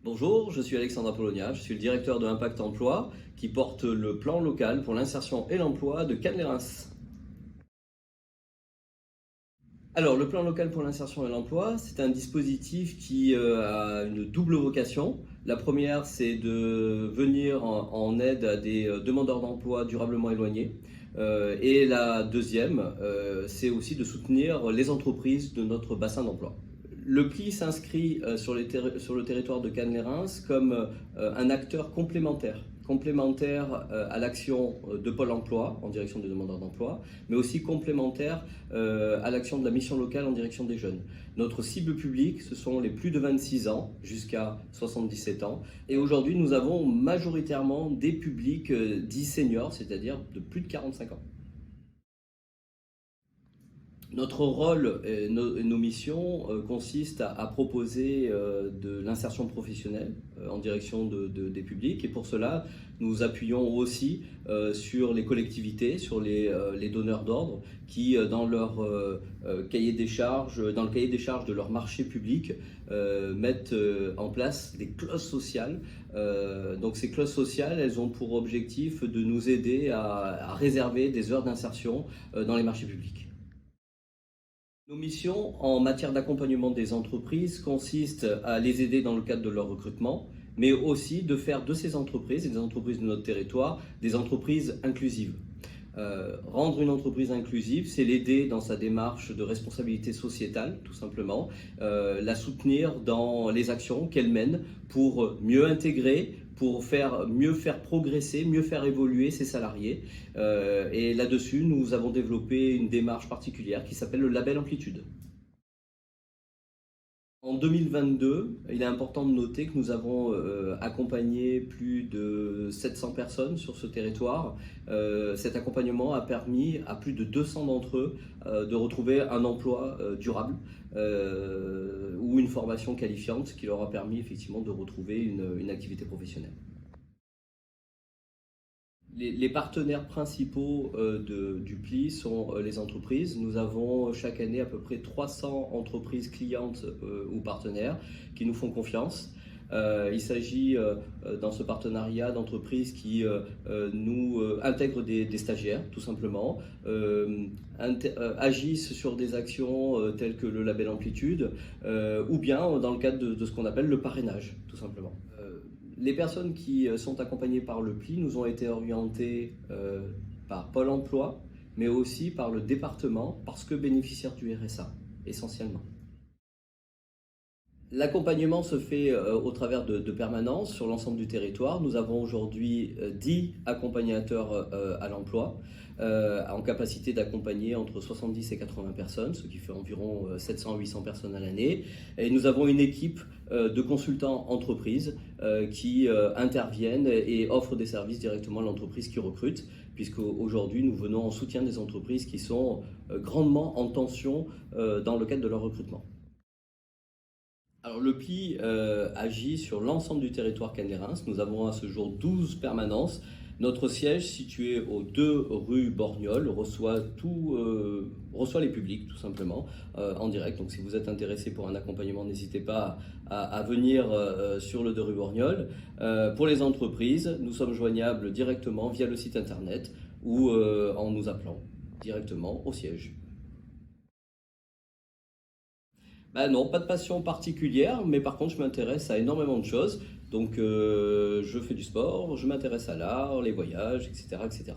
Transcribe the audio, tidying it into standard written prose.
Bonjour, je suis Alexandre Apollonia, je suis le directeur de Impact Emploi qui porte le plan local pour l'insertion et l'emploi de Cannes-les-Reims. Alors, le plan local pour l'insertion et l'emploi, c'est un dispositif qui a une double vocation. La première, c'est de venir en aide à des demandeurs d'emploi durablement éloignés. Et la deuxième, c'est aussi de soutenir les entreprises de notre bassin d'emploi. Le PLI s'inscrit sur le territoire de Cannes-les-Reims comme un acteur complémentaire à l'action de Pôle emploi en direction des demandeurs d'emploi, mais aussi complémentaire à l'action de la mission locale en direction des jeunes. Notre cible publique, ce sont les plus de 26 ans jusqu'à 77 ans. Et aujourd'hui, nous avons majoritairement des publics dits seniors, c'est-à-dire de plus de 45 ans. Notre rôle et nos missions consistent à proposer de l'insertion professionnelle en direction des publics, et pour cela nous appuyons aussi sur les collectivités, sur les donneurs d'ordre qui dans leur cahier des charges, dans le cahier des charges de leur marché public mettent en place des clauses sociales. Donc ces clauses sociales, elles ont pour objectif de nous aider à réserver des heures d'insertion dans les marchés publics. Nos missions en matière d'accompagnement des entreprises consistent à les aider dans le cadre de leur recrutement, mais aussi de faire de ces entreprises et des entreprises de notre territoire des entreprises inclusives. Rendre une entreprise inclusive, c'est l'aider dans sa démarche de responsabilité sociétale, tout simplement, la soutenir dans les actions qu'elle mène pour mieux intégrer, pour mieux faire progresser, mieux faire évoluer ses salariés. Et là-dessus, nous avons développé une démarche particulière qui s'appelle le label Amplitude. En 2022, il est important de noter que nous avons accompagné plus de 700 personnes sur ce territoire. Cet accompagnement a permis à plus de 200 d'entre eux de retrouver un emploi durable ou une formation qualifiante qui leur a permis effectivement de retrouver une activité professionnelle. Les partenaires principaux du PLI sont les entreprises. Nous avons chaque année à peu près 300 entreprises clientes ou partenaires qui nous font confiance. Il s'agit dans ce partenariat d'entreprises qui nous intègrent des stagiaires, tout simplement, agissent sur des actions telles que le label Amplitude, ou bien dans le cadre de ce qu'on appelle le parrainage, tout simplement. Les personnes qui sont accompagnées par le PLI nous ont été orientées par Pôle emploi, mais aussi par le département, parce que bénéficiaires du RSA, essentiellement. L'accompagnement se fait au travers de permanences sur l'ensemble du territoire. Nous avons aujourd'hui 10 accompagnateurs à l'emploi, en capacité d'accompagner entre 70 et 80 personnes, ce qui fait environ 700 à 800 personnes à l'année. Et nous avons une équipe de consultants entreprises qui interviennent et offrent des services directement à l'entreprise qui recrute, puisqu'aujourd'hui nous venons en soutien des entreprises qui sont grandement en tension dans le cadre de leur recrutement. Alors le PLI agit sur l'ensemble du territoire Cannes-les-Reims. Nous avons à ce jour 12 permanences. Notre siège, situé aux 2 rue Borgnole, reçoit les publics tout simplement en direct. Donc si vous êtes intéressé pour un accompagnement, n'hésitez pas à venir sur le 2 rue Borgnole. Pour les entreprises, nous sommes joignables directement via le site internet ou en nous appelant directement au siège. Bah non, pas de passion particulière, mais par contre je m'intéresse à énormément de choses. Donc je fais du sport, je m'intéresse à l'art, les voyages, etc., etc.